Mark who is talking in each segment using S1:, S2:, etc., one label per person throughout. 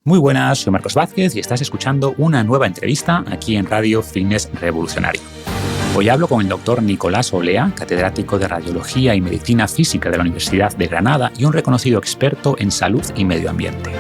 S1: Muy buenas, soy Marcos Vázquez y estás escuchando una nueva entrevista aquí en Radio Fitness Revolucionario. Hoy hablo con el doctor Nicolás Olea, catedrático de Radiología y Medicina Física de la Universidad de Granada y un reconocido experto en salud y medio ambiente.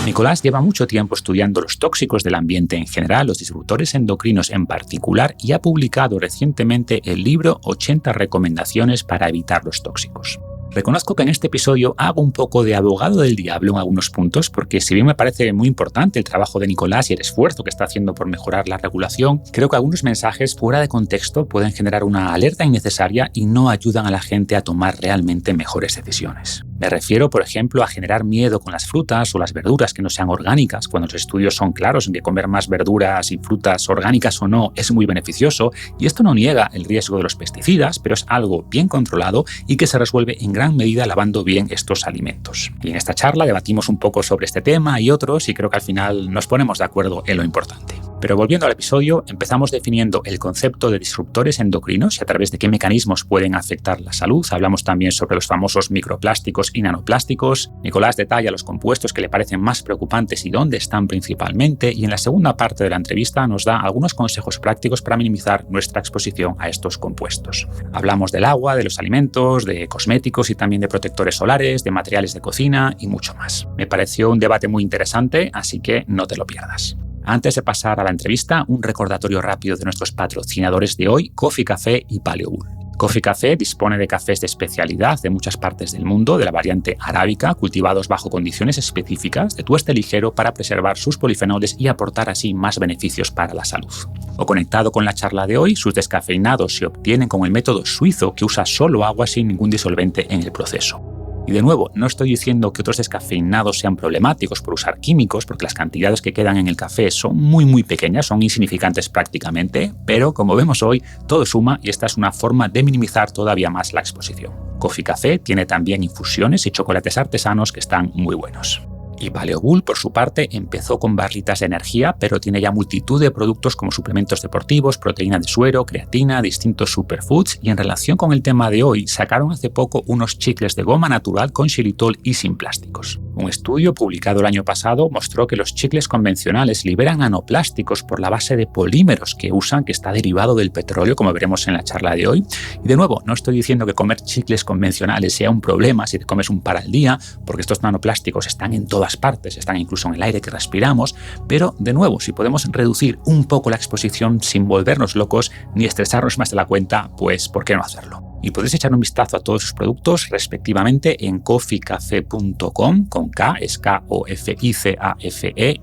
S1: Nicolás lleva mucho tiempo estudiando los tóxicos del ambiente en general, los disruptores endocrinos en particular, y ha publicado recientemente el libro 80 recomendaciones para evitar los tóxicos. Reconozco que en este episodio hago un poco de abogado del diablo en algunos puntos, porque si bien me parece muy importante el trabajo de Nicolás y el esfuerzo que está haciendo por mejorar la regulación, creo que algunos mensajes fuera de contexto pueden generar una alerta innecesaria y no ayudan a la gente a tomar realmente mejores decisiones. Me refiero, por ejemplo, a generar miedo con las frutas o las verduras que no sean orgánicas, cuando los estudios son claros en que comer más verduras y frutas orgánicas o no es muy beneficioso, y esto no niega el riesgo de los pesticidas, pero es algo bien controlado y que se resuelve en gran medida lavando bien estos alimentos. Y en esta charla debatimos un poco sobre este tema y otros, y creo que al final nos ponemos de acuerdo en lo importante. Pero volviendo al episodio, empezamos definiendo el concepto de disruptores endocrinos y a través de qué mecanismos pueden afectar la salud. Hablamos también sobre los famosos microplásticos y nanoplásticos. Nicolás detalla los compuestos que le parecen más preocupantes y dónde están principalmente. Y en la segunda parte de la entrevista nos da algunos consejos prácticos para minimizar nuestra exposición a estos compuestos. Hablamos del agua, de los alimentos, de cosméticos y también de protectores solares, de materiales de cocina y mucho más. Me pareció un debate muy interesante, así que no te lo pierdas. Antes de pasar a la entrevista, un recordatorio rápido de nuestros patrocinadores de hoy, Coffee Café y Paleobull. Coffee Café dispone de cafés de especialidad de muchas partes del mundo, de la variante arábica, cultivados bajo condiciones específicas, de tueste ligero para preservar sus polifenoles y aportar así más beneficios para la salud. O conectado con la charla de hoy, sus descafeinados se obtienen con el método suizo que usa solo agua sin ningún disolvente en el proceso. Y de nuevo, no estoy diciendo que otros descafeinados sean problemáticos por usar químicos, porque las cantidades que quedan en el café son muy pequeñas, son insignificantes prácticamente, pero como vemos hoy, todo suma y esta es una forma de minimizar todavía más la exposición. Coffee Café tiene también infusiones y chocolates artesanos que están muy buenos. Y Paleobull, por su parte, empezó con barritas de energía, pero tiene ya multitud de productos como suplementos deportivos, proteína de suero, creatina, distintos superfoods, y en relación con el tema de hoy, sacaron hace poco unos chicles de goma natural con xilitol y sin plásticos. Un estudio publicado el año pasado mostró que los chicles convencionales liberan nanoplásticos por la base de polímeros que usan, que está derivado del petróleo, como veremos en la charla de hoy. Y de nuevo, no estoy diciendo que comer chicles convencionales sea un problema si te comes un par al día, porque estos nanoplásticos están en todas partes, están incluso en el aire que respiramos, pero de nuevo, si podemos reducir un poco la exposición sin volvernos locos ni estresarnos más de la cuenta, pues ¿por qué no hacerlo? Y podéis echar un vistazo a todos sus productos respectivamente en coffeecafe.com, con K, es KOFICAFE,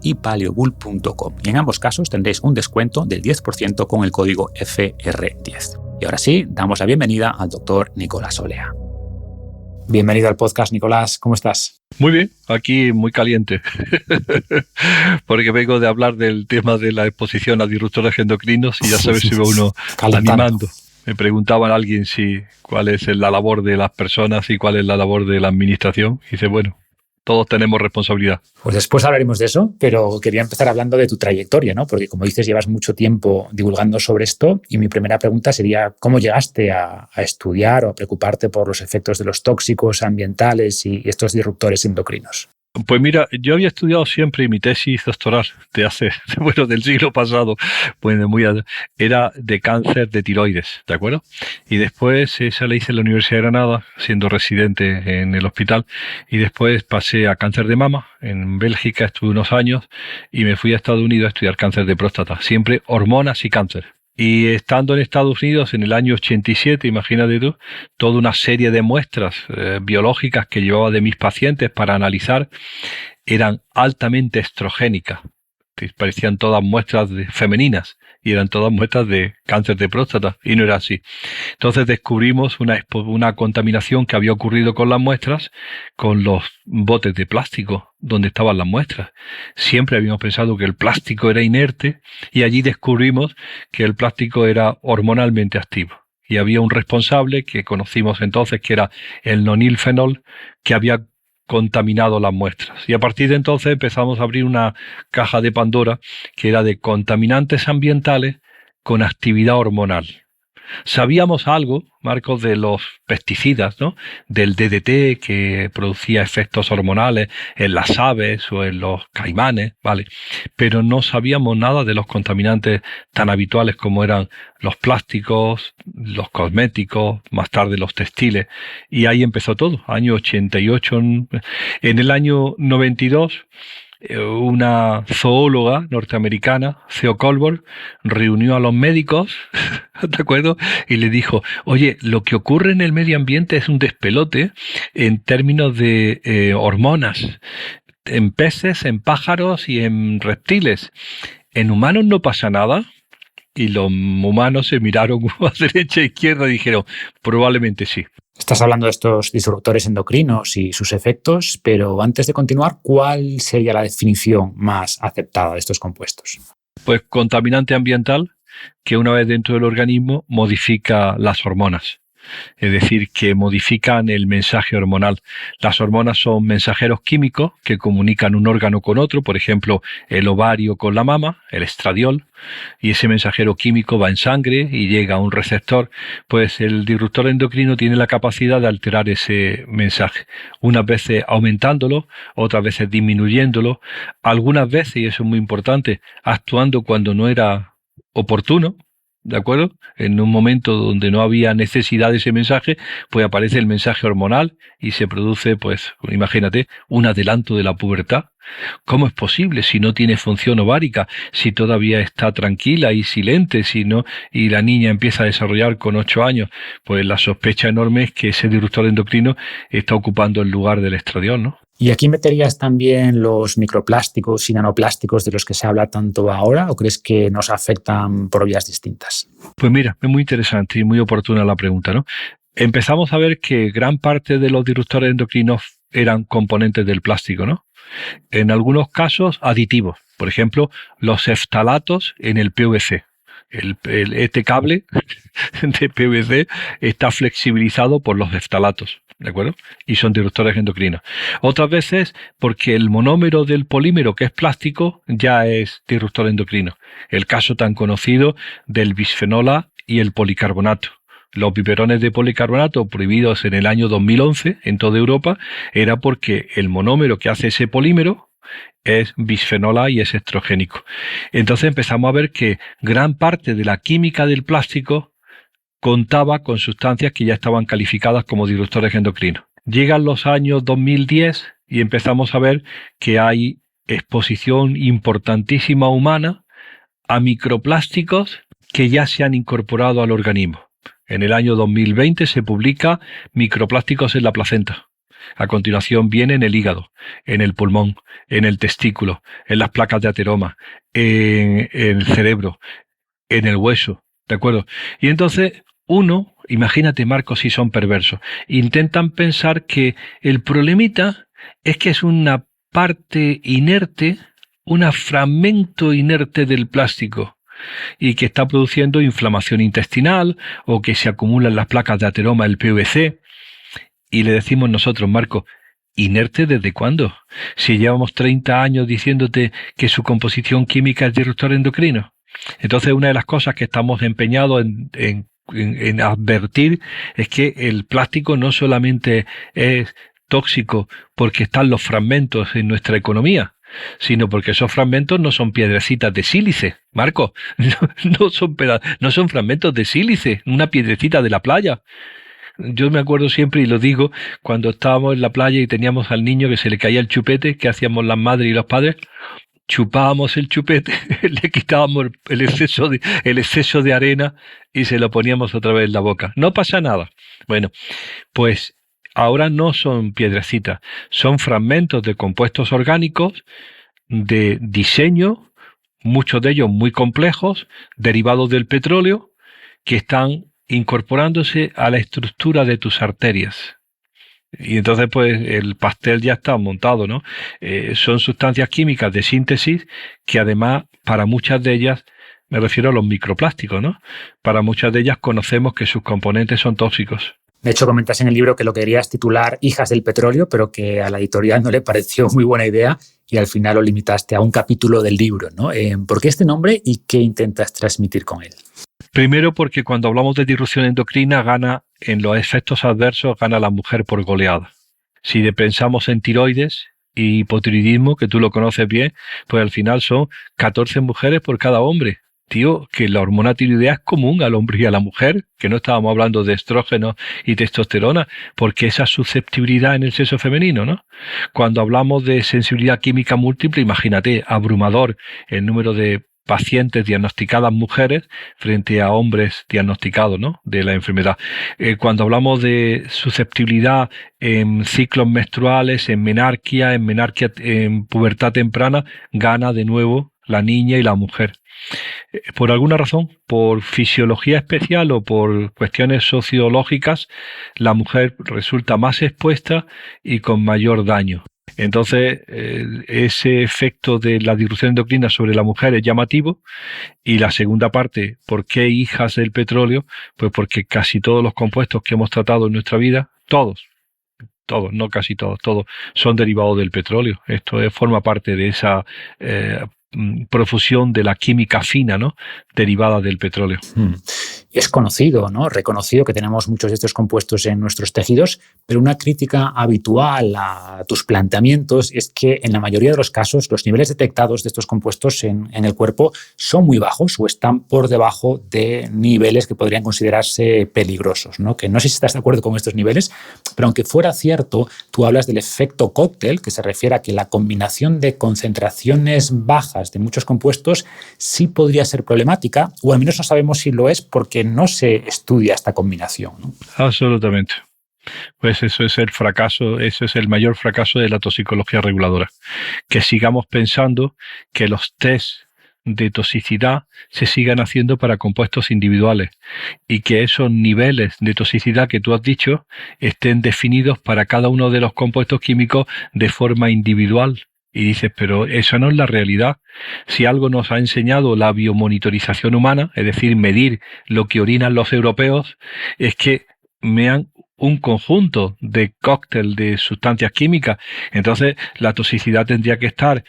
S1: y paleobull.com. Y en ambos casos tendréis un descuento del 10% con el código FR10. Y ahora sí, damos la bienvenida al doctor Nicolás Olea. Bienvenido al podcast, Nicolás. ¿Cómo estás?
S2: Muy bien, aquí muy caliente, porque vengo de hablar del tema de la exposición a disruptores endocrinos y ya sabes si va uno animando. Me preguntaban a alguien cuál es la labor de las personas y cuál es la labor de la administración. Y dice, bueno, todos tenemos responsabilidad.
S1: Pues después hablaremos de eso, pero quería empezar hablando de tu trayectoria, ¿no? Porque como dices, llevas mucho tiempo divulgando sobre esto y mi primera pregunta sería ¿cómo llegaste a estudiar o a preocuparte por los efectos de los tóxicos ambientales y estos disruptores endocrinos?
S2: Pues mira, yo había estudiado siempre y mi tesis doctoral del siglo pasado, era de cáncer de tiroides, ¿de acuerdo? Y después esa la hice en la Universidad de Granada, siendo residente en el hospital, y después pasé a cáncer de mama. En Bélgica estuve unos años y me fui a Estados Unidos a estudiar cáncer de próstata, siempre hormonas y cáncer. Y estando en Estados Unidos en el año 87, imagínate tú, toda una serie de muestras biológicas que llevaba de mis pacientes para analizar eran altamente estrogénicas. Parecían todas muestras femeninas y eran todas muestras de cáncer de próstata y no era así. Entonces descubrimos una contaminación que había ocurrido con las muestras, con los botes de plástico donde estaban las muestras. Siempre habíamos pensado que el plástico era inerte y allí descubrimos que el plástico era hormonalmente activo. Y había un responsable que conocimos entonces que era el nonilfenol, que había contaminado las muestras. Y a partir de entonces empezamos a abrir una caja de Pandora que era de contaminantes ambientales con actividad hormonal. Sabíamos algo, Marcos, de los pesticidas, ¿no? Del DDT que producía efectos hormonales en las aves o en los caimanes, ¿vale? Pero no sabíamos nada de los contaminantes tan habituales como eran los plásticos, los cosméticos, más tarde los textiles. Y ahí empezó todo, año 88. En el año 92... una zoóloga norteamericana, Theo Colbert, reunió a los médicos, ¿de acuerdo? Y le dijo, oye, lo que ocurre en el medio ambiente es un despelote en términos de hormonas, en peces, en pájaros y en reptiles. En humanos no pasa nada. Y los humanos se miraron a derecha e izquierda y dijeron, probablemente sí.
S1: Estás hablando de estos disruptores endocrinos y sus efectos, pero antes de continuar, ¿cuál sería la definición más aceptada de estos compuestos?
S2: Pues contaminante ambiental que una vez dentro del organismo modifica las hormonas. Es decir, que modifican el mensaje hormonal. Las hormonas son mensajeros químicos que comunican un órgano con otro, por ejemplo, el ovario con la mama, el estradiol, y ese mensajero químico va en sangre y llega a un receptor. Pues el disruptor endocrino tiene la capacidad de alterar ese mensaje, unas veces aumentándolo, otras veces disminuyéndolo, algunas veces, y eso es muy importante, actuando cuando no era oportuno, ¿de acuerdo? En un momento donde no había necesidad de ese mensaje, pues aparece el mensaje hormonal y se produce, pues, imagínate, un adelanto de la pubertad. ¿Cómo es posible si no tiene función ovárica, si todavía está tranquila y silente, si no, y la niña empieza a desarrollar con 8 años? Pues la sospecha enorme es que ese disruptor endocrino está ocupando el lugar del estradiol, ¿no?
S1: ¿Y aquí meterías también los microplásticos y nanoplásticos de los que se habla tanto ahora o crees que nos afectan por vías distintas?
S2: Pues mira, es muy interesante y muy oportuna la pregunta, ¿no? Empezamos a ver que gran parte de los disruptores endocrinos eran componentes del plástico, ¿no? En algunos casos aditivos, por ejemplo, los phtalatos en el PVC. Este cable de PVC está flexibilizado por los phtalatos, ¿de acuerdo? Y son disruptores endocrinos. Otras veces porque el monómero del polímero, que es plástico, ya es disruptor endocrino. El caso tan conocido del bisfenol A y el policarbonato. Los biberones de policarbonato prohibidos en el año 2011 en toda Europa era porque el monómero que hace ese polímero es bisfenol A y es estrogénico. Entonces empezamos a ver que gran parte de la química del plástico contaba con sustancias que ya estaban calificadas como disruptores endocrinos. Llegan los años 2010 y empezamos a ver que hay exposición importantísima humana a microplásticos que ya se han incorporado al organismo. En el año 2020 se publica Microplásticos en la placenta. A continuación viene en el hígado, en el pulmón, en el testículo, en las placas de ateroma, en el cerebro, en el hueso, ¿de acuerdo? Y entonces uno, imagínate, Marcos, si son perversos, intentan pensar que el problemita es que es una parte inerte, un fragmento inerte del plástico, y que está produciendo inflamación intestinal o que se acumula en las placas de ateroma el PVC. Y le decimos nosotros, Marco, ¿inerte desde cuándo? Si llevamos 30 años diciéndote que su composición química es disruptor endocrino. Entonces, una de las cosas que estamos empeñados en advertir es que el plástico no solamente es tóxico porque están los fragmentos en nuestra economía, sino porque esos fragmentos no son piedrecitas de sílice, Marco, no son fragmentos de sílice, una piedrecita de la playa. Yo me acuerdo siempre, y lo digo, cuando estábamos en la playa y teníamos al niño que se le caía el chupete, ¿qué hacíamos las madres y los padres? Chupábamos el chupete, le quitábamos el exceso de arena y se lo poníamos otra vez en la boca. No pasa nada. Bueno, pues ahora no son piedrecitas, son fragmentos de compuestos orgánicos de diseño, muchos de ellos muy complejos, derivados del petróleo, que están incorporándose a la estructura de tus arterias. Y entonces pues el pastel ya está montado, ¿no? Son sustancias químicas de síntesis que además para muchas de ellas, me refiero a los microplásticos, ¿no? Para muchas de ellas conocemos que sus componentes son tóxicos.
S1: De hecho, comentas en el libro que lo querías titular Hijas del Petróleo, pero que a la editorial no le pareció muy buena idea y al final lo limitaste a un capítulo del libro, ¿no? ¿Por qué este nombre y qué intentas transmitir con él?
S2: Primero porque cuando hablamos de disrupción endocrina en los efectos adversos gana la mujer por goleada. Si pensamos en tiroides y hipotiroidismo, que tú lo conoces bien, pues al final son 14 mujeres por cada hombre. Tío, que la hormona tiroidea es común al hombre y a la mujer, que no estábamos hablando de estrógenos y testosterona, porque esa susceptibilidad en el sexo femenino, ¿no? Cuando hablamos de sensibilidad química múltiple, imagínate, abrumador el número de pacientes diagnosticadas mujeres frente a hombres diagnosticados, ¿no?, de la enfermedad. Cuando hablamos de susceptibilidad en ciclos menstruales, en menarquia, en pubertad temprana, gana de nuevo la niña y la mujer. Por alguna razón, por fisiología especial o por cuestiones sociológicas, la mujer resulta más expuesta y con mayor daño. Entonces, ese efecto de la disrupción endocrina sobre la mujer es llamativo. Y la segunda parte, ¿por qué hijas del petróleo? Pues porque casi todos los compuestos que hemos tratado en nuestra vida, todos, no casi todos, son derivados del petróleo. Esto forma parte de esa profusión de la química fina, ¿no?, derivada del petróleo.
S1: Es conocido, ¿no?, reconocido que tenemos muchos de estos compuestos en nuestros tejidos, pero una crítica habitual a tus planteamientos es que en la mayoría de los casos los niveles detectados de estos compuestos en el cuerpo son muy bajos o están por debajo de niveles que podrían considerarse peligrosos, ¿no? Que no sé si estás de acuerdo con estos niveles, pero aunque fuera cierto, tú hablas del efecto cóctel, que se refiere a que la combinación de concentraciones bajas de muchos compuestos sí podría ser problemática, o al menos no sabemos si lo es porque no se estudia esta combinación, ¿no?
S2: Absolutamente. Pues eso es el fracaso, eso es el mayor fracaso de la toxicología reguladora. Que sigamos pensando que los test de toxicidad se sigan haciendo para compuestos individuales y que esos niveles de toxicidad que tú has dicho estén definidos para cada uno de los compuestos químicos de forma individual. Y dices, pero eso no es la realidad. Si algo nos ha enseñado la biomonitorización humana, es decir, medir lo que orinan los europeos, es que mean un conjunto de cóctel de sustancias químicas. Entonces, la toxicidad tendría que estar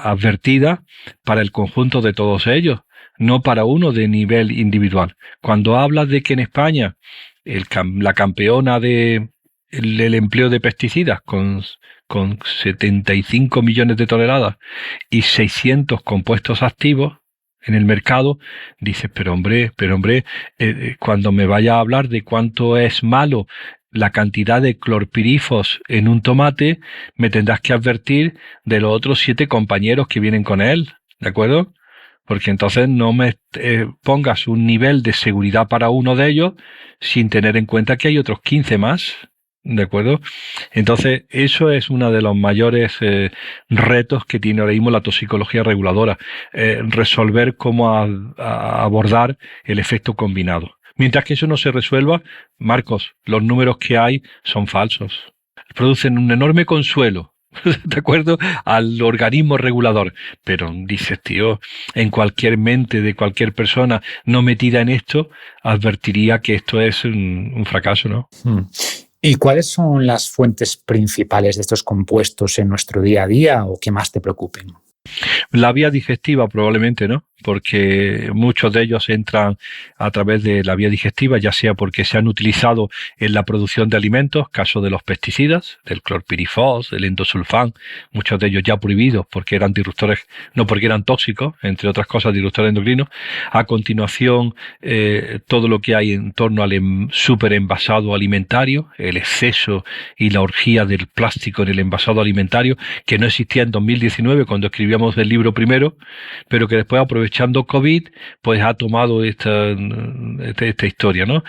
S2: advertida para el conjunto de todos ellos, no para uno de nivel individual. Cuando hablas de que en España la campeona del empleo de pesticidas con 75 millones de toneladas y 600 compuestos activos en el mercado, dices, pero hombre, cuando me vaya a hablar de cuánto es malo la cantidad de clorpirifos en un tomate, me tendrás que advertir de los otros 7 compañeros que vienen con él, ¿de acuerdo? Porque entonces no me pongas un nivel de seguridad para uno de ellos sin tener en cuenta que hay otros 15 más. ¿De acuerdo? Entonces, eso es uno de los mayores retos que tiene ahora mismo la toxicología reguladora, resolver cómo abordar el efecto combinado. Mientras que eso no se resuelva, Marcos, los números que hay son falsos. Producen un enorme consuelo, ¿de acuerdo?, al organismo regulador. Pero dices, tío, en cualquier mente de cualquier persona no metida en esto, advertiría que esto es un fracaso, ¿no?
S1: ¿Y cuáles son las fuentes principales de estos compuestos en nuestro día a día o que más te preocupen?
S2: La vía digestiva probablemente, ¿no? Porque muchos de ellos entran a través de la vía digestiva, ya sea porque se han utilizado en la producción de alimentos, caso de los pesticidas, del clorpirifos, del endosulfán, muchos de ellos ya prohibidos porque eran disruptores, no porque eran tóxicos, entre otras cosas disruptores endocrinos. A continuación, todo lo que hay en torno al superenvasado alimentario, el exceso y la orgía del plástico en el envasado alimentario, que no existía en 2019 cuando escribíamos el libro primero, pero que después, aprovechando COVID, pues ha tomado esta historia, ¿no?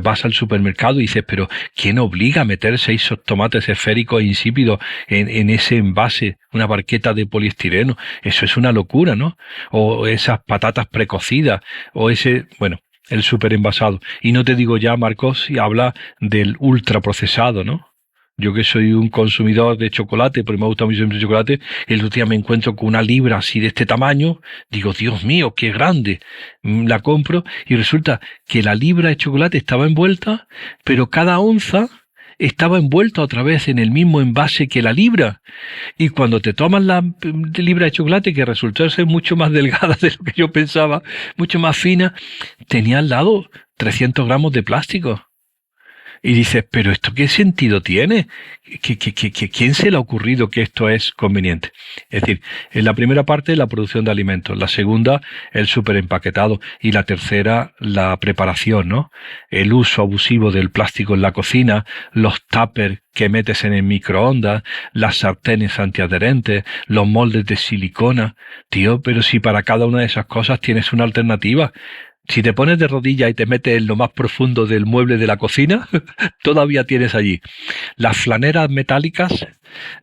S2: Vas al supermercado y dices, pero ¿quién obliga a meter 6 tomates esféricos insípidos en ese envase, una barqueta de poliestireno? Eso es una locura, ¿no? O esas patatas precocidas, o el superenvasado. Y no te digo ya, Marcos, si habla del ultraprocesado, ¿no? Yo que soy un consumidor de chocolate, porque me gusta mucho el chocolate, el otro día me encuentro con una libra así de este tamaño, digo, Dios mío, qué grande, la compro y resulta que la libra de chocolate estaba envuelta, pero cada onza estaba envuelta otra vez en el mismo envase que la libra. Y cuando te tomas la libra de chocolate, que resultó ser mucho más delgada de lo que yo pensaba, mucho más fina, tenía al lado 300 gramos de plástico. Y dices, ¿pero esto qué sentido tiene? ¿Quién se le ha ocurrido que esto es conveniente? Es decir, en la primera parte, la producción de alimentos. La segunda, el superempaquetado. Y la tercera, la preparación, ¿no? El uso abusivo del plástico en la cocina, los tuppers que metes en el microondas, las sartenes antiadherentes, los moldes de silicona. Tío, pero si para cada una de esas cosas tienes una alternativa. Si te pones de rodillas y te metes en lo más profundo del mueble de la cocina, todavía tienes allí las flaneras metálicas,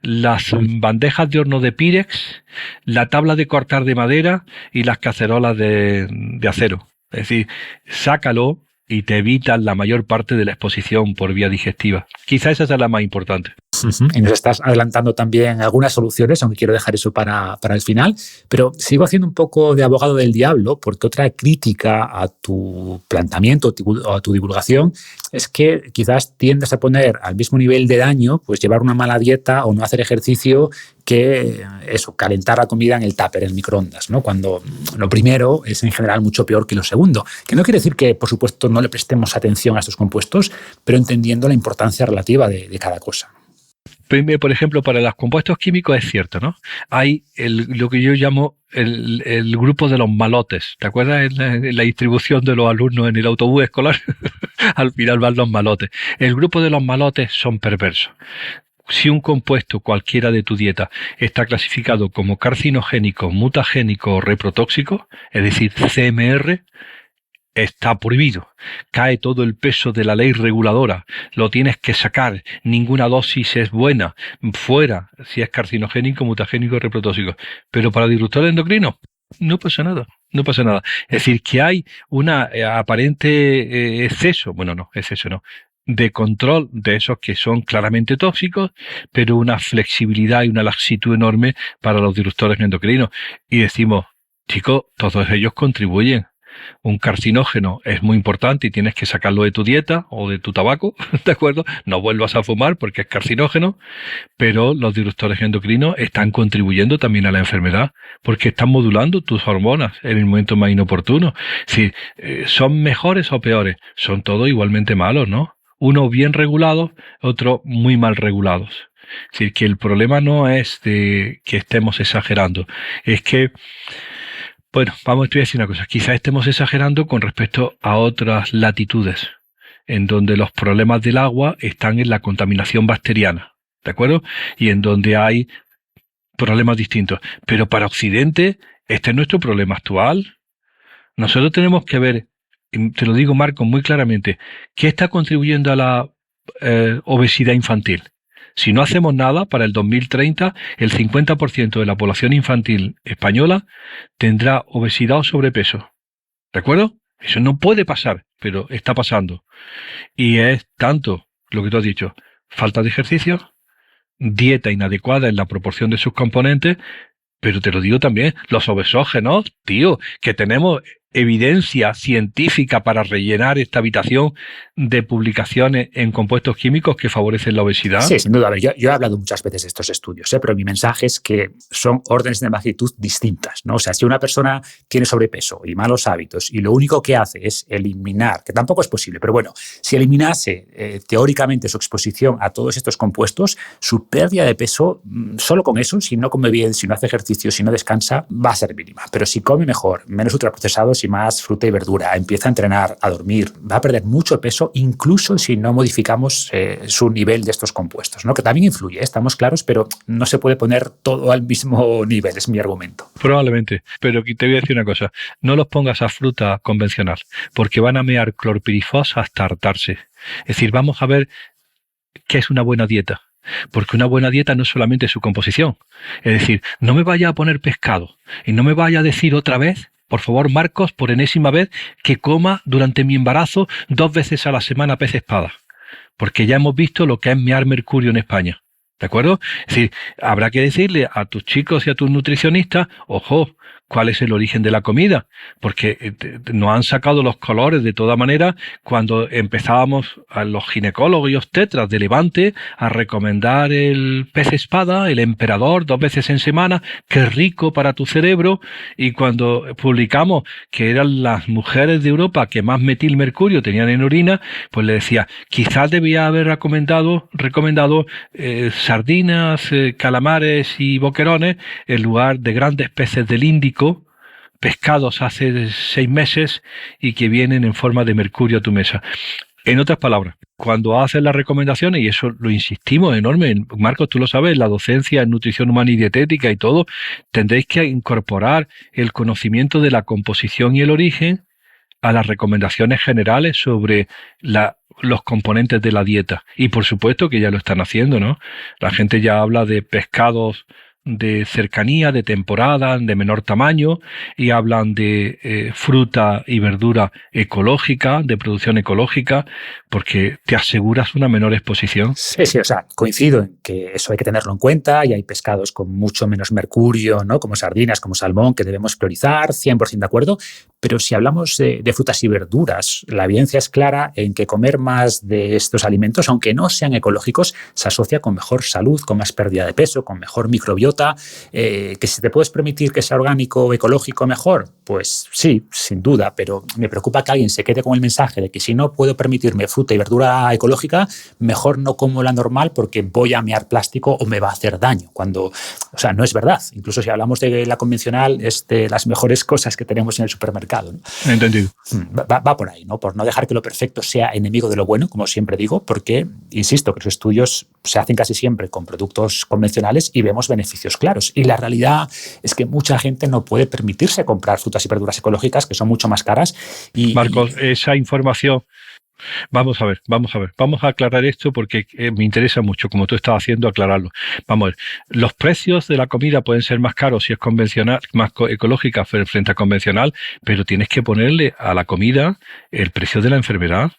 S2: las bandejas de horno de Pirex, la tabla de cortar de madera y las cacerolas de acero. Es decir, sácalo y te evitas la mayor parte de la exposición por vía digestiva. Quizá esa sea la más importante.
S1: Y nos estás adelantando también algunas soluciones, aunque quiero dejar eso para el final, pero sigo haciendo un poco de abogado del diablo, porque otra crítica a tu planteamiento o a tu divulgación es que quizás tiendes a poner al mismo nivel de daño pues llevar una mala dieta o no hacer ejercicio que eso, calentar la comida en el tupper, en el microondas, ¿no? Cuando lo primero es en general mucho peor que lo segundo, que no quiere decir que, por supuesto, no le prestemos atención a estos compuestos, pero entendiendo la importancia relativa de cada cosa.
S2: Por ejemplo, para los compuestos químicos es cierto, ¿no? Hay lo que yo llamo el grupo de los malotes. ¿Te acuerdas en la distribución de los alumnos en el autobús escolar? Al final van los malotes. El grupo de los malotes son perversos. Si un compuesto cualquiera de tu dieta está clasificado como carcinogénico, mutagénico o reprotóxico, es decir, CMR, está prohibido. Cae todo el peso de la ley reguladora. Lo tienes que sacar. Ninguna dosis es buena. Fuera, si es carcinogénico, mutagénico, reprotóxico. Pero para disruptores endocrinos, no pasa nada. No pasa nada. Es decir, que hay una aparente exceso de control de esos que son claramente tóxicos, pero una flexibilidad y una laxitud enorme para los disruptores endocrinos. Y decimos, chicos, todos ellos contribuyen. Un carcinógeno es muy importante y tienes que sacarlo de tu dieta o de tu tabaco, ¿de acuerdo? No vuelvas a fumar porque es carcinógeno, pero los disruptores endocrinos están contribuyendo también a la enfermedad porque están modulando tus hormonas en el momento más inoportuno. Si son mejores o peores, son todos igualmente malos, ¿no? Unos bien regulados, otros muy mal regulados. Es decir, que el problema no es de que estemos exagerando, es que bueno, te voy a decir una cosa. Quizás estemos exagerando con respecto a otras latitudes, en donde los problemas del agua están en la contaminación bacteriana, ¿de acuerdo? Y en donde hay problemas distintos. Pero para Occidente, este es nuestro problema actual. Nosotros tenemos que ver, te lo digo, Marco, muy claramente, ¿qué está contribuyendo a la obesidad infantil? Si no hacemos nada, para el 2030, el 50% de la población infantil española tendrá obesidad o sobrepeso. ¿De acuerdo? Eso no puede pasar, pero está pasando. Y es tanto lo que tú has dicho, falta de ejercicio, dieta inadecuada en la proporción de sus componentes, pero te lo digo también, los obesógenos, tío, que tenemos evidencia científica para rellenar esta habitación de publicaciones en compuestos químicos que favorecen la obesidad.
S1: Sí, sin duda. A ver, yo he hablado muchas veces de estos estudios, pero mi mensaje es que son órdenes de magnitud distintas, ¿no? O sea, si una persona tiene sobrepeso y malos hábitos y lo único que hace es eliminar, que tampoco es posible, pero bueno, si eliminase teóricamente su exposición a todos estos compuestos, su pérdida de peso, solo con eso, si no come bien, si no hace ejercicio, si no descansa, va a ser mínima. Pero si come mejor, menos ultraprocesados y más fruta y verdura, empieza a entrenar, a dormir, va a perder mucho peso, incluso si no modificamos su nivel de estos compuestos, ¿no? Que también influye, estamos claros, pero no se puede poner todo al mismo nivel, es mi argumento.
S2: Probablemente, pero te voy a decir una cosa, no los pongas a fruta convencional, porque van a mear clorpirifos hasta hartarse. Es decir, vamos a ver qué es una buena dieta. Porque una buena dieta no es solamente su composición. Es decir, no me vaya a poner pescado y no me vaya a decir otra vez, por favor, Marcos, por enésima vez, que coma durante mi embarazo 2 veces a la semana pez espada. Porque ya hemos visto lo que es mear mercurio en España. ¿De acuerdo? Es decir, habrá que decirle a tus chicos y a tus nutricionistas, ojo, cuál es el origen de la comida, porque nos han sacado los colores de toda manera cuando empezábamos a los ginecólogos y obstetras de Levante a recomendar el pez espada, el emperador, 2 veces en semana, qué rico para tu cerebro, y cuando publicamos que eran las mujeres de Europa que más metilmercurio tenían en orina, pues le decía, quizás debía haber recomendado sardinas, calamares y boquerones en lugar de grandes peces del Índico, pescados hace 6 meses y que vienen en forma de mercurio a tu mesa. En otras palabras, cuando haces las recomendaciones, y eso lo insistimos enorme, Marcos, tú lo sabes, la docencia en nutrición humana y dietética y todo, tendréis que incorporar el conocimiento de la composición y el origen a las recomendaciones generales sobre los componentes de la dieta. Y por supuesto que ya lo están haciendo, ¿no? La gente ya habla de pescados de cercanía, de temporada, de menor tamaño, y hablan de fruta y verdura ecológica, de producción ecológica, porque te aseguras una menor exposición.
S1: Sí, o sea, coincido en que eso hay que tenerlo en cuenta, y hay pescados con mucho menos mercurio, ¿no? Como sardinas, como salmón, que debemos priorizar, 100% de acuerdo, pero si hablamos de frutas y verduras, la evidencia es clara en que comer más de estos alimentos, aunque no sean ecológicos, se asocia con mejor salud, con más pérdida de peso, con mejor microbiota. Que si te puedes permitir que sea orgánico o ecológico mejor, pues sí, sin duda, pero me preocupa que alguien se quede con el mensaje de que si no puedo permitirme fruta y verdura ecológica, mejor no como la normal porque voy a mear plástico o me va a hacer daño, cuando, o sea, no es verdad. Incluso si hablamos de la convencional, es de las mejores cosas que tenemos en el supermercado, ¿no?
S2: Entendido.
S1: Va por ahí, ¿no? Por no dejar que lo perfecto sea enemigo de lo bueno, como siempre digo, porque, insisto, que los estudios se hacen casi siempre con productos convencionales y vemos beneficios claros. Y la realidad es que mucha gente no puede permitirse comprar frutas y verduras ecológicas, que son mucho más caras.
S2: Marcos, esa información... Vamos a aclarar esto porque me interesa mucho, como tú estás haciendo, aclararlo. Vamos a ver, los precios de la comida pueden ser más caros si es convencional, más ecológica frente a convencional, pero tienes que ponerle a la comida el precio de la enfermedad.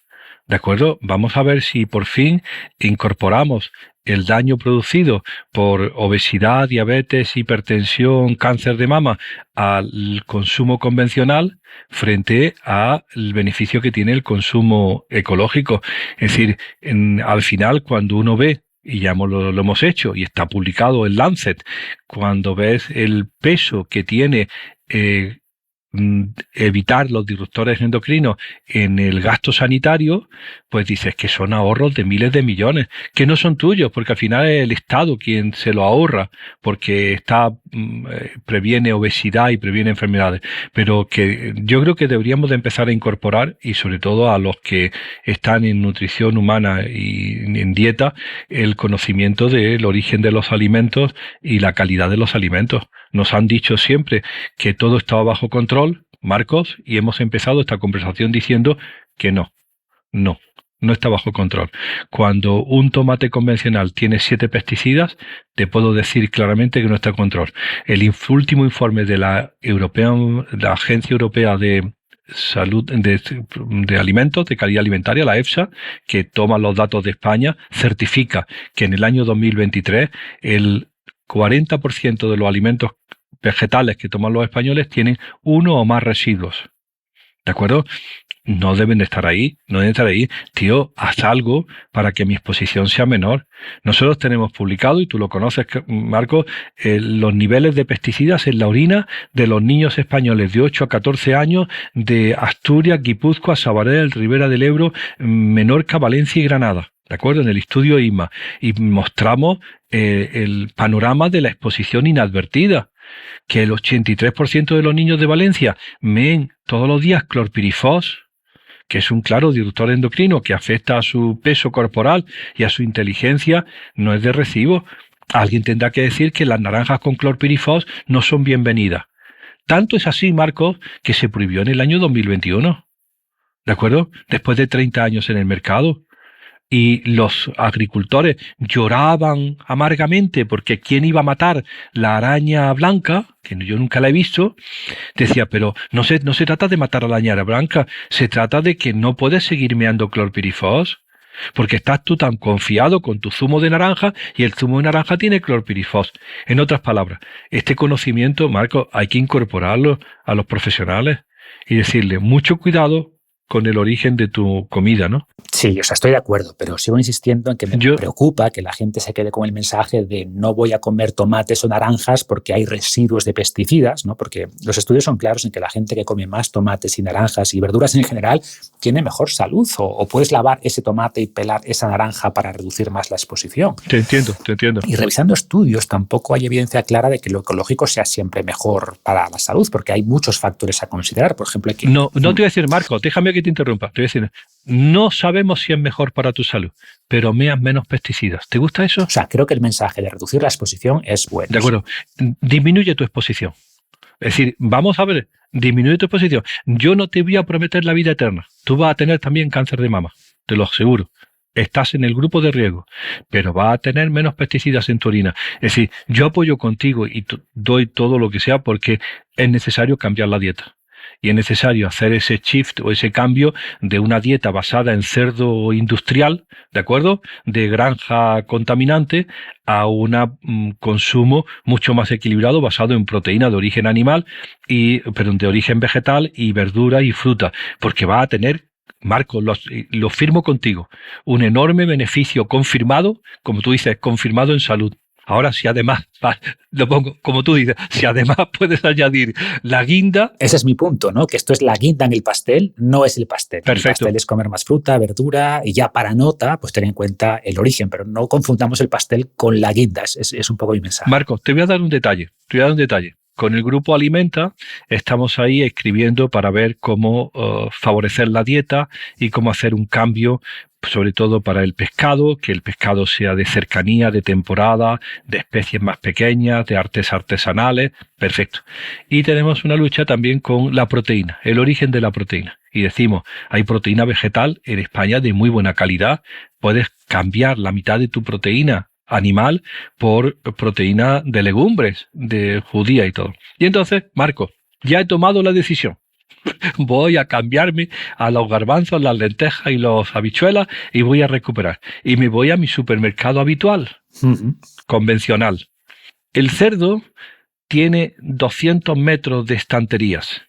S2: ¿De acuerdo? Vamos a ver si por fin incorporamos el daño producido por obesidad, diabetes, hipertensión, cáncer de mama al consumo convencional frente al beneficio que tiene el consumo ecológico. Es decir, al final, cuando uno ve, y ya lo hemos hecho, y está publicado en Lancet, cuando ves el peso que tiene evitar los disruptores endocrinos en el gasto sanitario, pues dices que son ahorros de miles de millones, que no son tuyos, porque al final es el Estado quien se lo ahorra, porque previene obesidad y previene enfermedades, pero que yo creo que deberíamos de empezar a incorporar, y sobre todo a los que están en nutrición humana y en dieta, el conocimiento del origen de los alimentos y la calidad de los alimentos. Nos han dicho siempre que todo estaba bajo control, Marcos, y hemos empezado esta conversación diciendo que no está bajo control. Cuando un tomate convencional tiene 7 pesticidas, te puedo decir claramente que no está en control. El último informe de la Agencia Europea de Salud de Alimentos, de Calidad Alimentaria, la EFSA, que toma los datos de España, certifica que en el año 2023 el 40% de los alimentos vegetales que toman los españoles tienen 1 o más residuos. ¿De acuerdo? No deben de estar ahí, Tío, haz algo para que mi exposición sea menor. Nosotros tenemos publicado, y tú lo conoces, Marco, los niveles de pesticidas en la orina de los niños españoles de 8 a 14 años de Asturias, Guipúzcoa, Sabadell, Ribera del Ebro, Menorca, Valencia y Granada. ¿De acuerdo? En el estudio ISMA. Y mostramos el panorama de la exposición inadvertida. Que el 83% de los niños de Valencia meen todos los días clorpirifos, que es un claro disruptor endocrino que afecta a su peso corporal y a su inteligencia, no es de recibo. Alguien tendrá que decir que las naranjas con clorpirifos no son bienvenidas. Tanto es así, Marcos, que se prohibió en el año 2021. ¿De acuerdo? Después de 30 años en el mercado. Y los agricultores lloraban amargamente porque ¿quién iba a matar la araña blanca? Que yo nunca la he visto. Decía, pero no se trata de matar a la araña blanca, se trata de que no puedes seguir meando clorpirifos. porque estás tú tan confiado con tu zumo de naranja y el zumo de naranja tiene clorpirifos. En otras palabras, este conocimiento, Marco, hay que incorporarlo a los profesionales y decirle mucho cuidado con el origen de tu comida, ¿no?
S1: Sí, o sea, estoy de acuerdo, pero sigo insistiendo en que me preocupa que la gente se quede con el mensaje de no voy a comer tomates o naranjas porque hay residuos de pesticidas, ¿no? Porque los estudios son claros en que la gente que come más tomates y naranjas y verduras en general tiene mejor salud, o puedes lavar ese tomate y pelar esa naranja para reducir más la exposición.
S2: Te entiendo.
S1: Y revisando estudios, tampoco hay evidencia clara de que lo ecológico sea siempre mejor para la salud, porque hay muchos factores a considerar. Por ejemplo, que...
S2: No te voy a decir, Marco, déjame que te interrumpa. Te voy a decir, no sabemos si es mejor para tu salud, pero meas menos pesticidas. ¿Te gusta eso?
S1: O sea, creo que el mensaje de reducir la exposición es bueno.
S2: De acuerdo. Disminuye tu exposición. Es decir, vamos a ver, disminuye tu exposición. Yo no te voy a prometer la vida eterna. Tú vas a tener también cáncer de mama, te lo aseguro. Estás en el grupo de riesgo, pero vas a tener menos pesticidas en tu orina. Es decir, yo apoyo contigo y doy todo lo que sea porque es necesario cambiar la dieta. Y es necesario hacer ese shift o ese cambio de una dieta basada en cerdo industrial, ¿de acuerdo?, de granja contaminante, a un consumo mucho más equilibrado basado en proteína de origen animal de origen vegetal y verdura y fruta, porque va a tener, Marco, lo firmo contigo, un enorme beneficio confirmado, como tú dices, confirmado en salud. Ahora, si además, lo pongo como tú dices, si además puedes añadir la guinda...
S1: Ese es mi punto, ¿no? Que esto es la guinda en el pastel, no es el pastel.
S2: Perfecto.
S1: El pastel es comer más fruta, verdura y ya para nota, pues tener en cuenta el origen, pero no confundamos el pastel con la guinda, es un poco mi mensaje.
S2: Marcos, te voy a dar un detalle. Con el grupo Alimenta estamos ahí escribiendo para ver cómo favorecer la dieta y cómo hacer un cambio, sobre todo para el pescado, que el pescado sea de cercanía, de temporada, de especies más pequeñas, de artes artesanales, perfecto. Y tenemos una lucha también con la proteína, el origen de la proteína. Y decimos, hay proteína vegetal en España de muy buena calidad, puedes cambiar la mitad de tu proteína animal por proteína de legumbres, de judía y todo. Y entonces, Marco, ya he tomado la decisión. Voy a cambiarme a los garbanzos, las lentejas y los habichuelas y voy a recuperar. Y me voy a mi supermercado habitual, convencional. El cerdo tiene 200 metros de estanterías.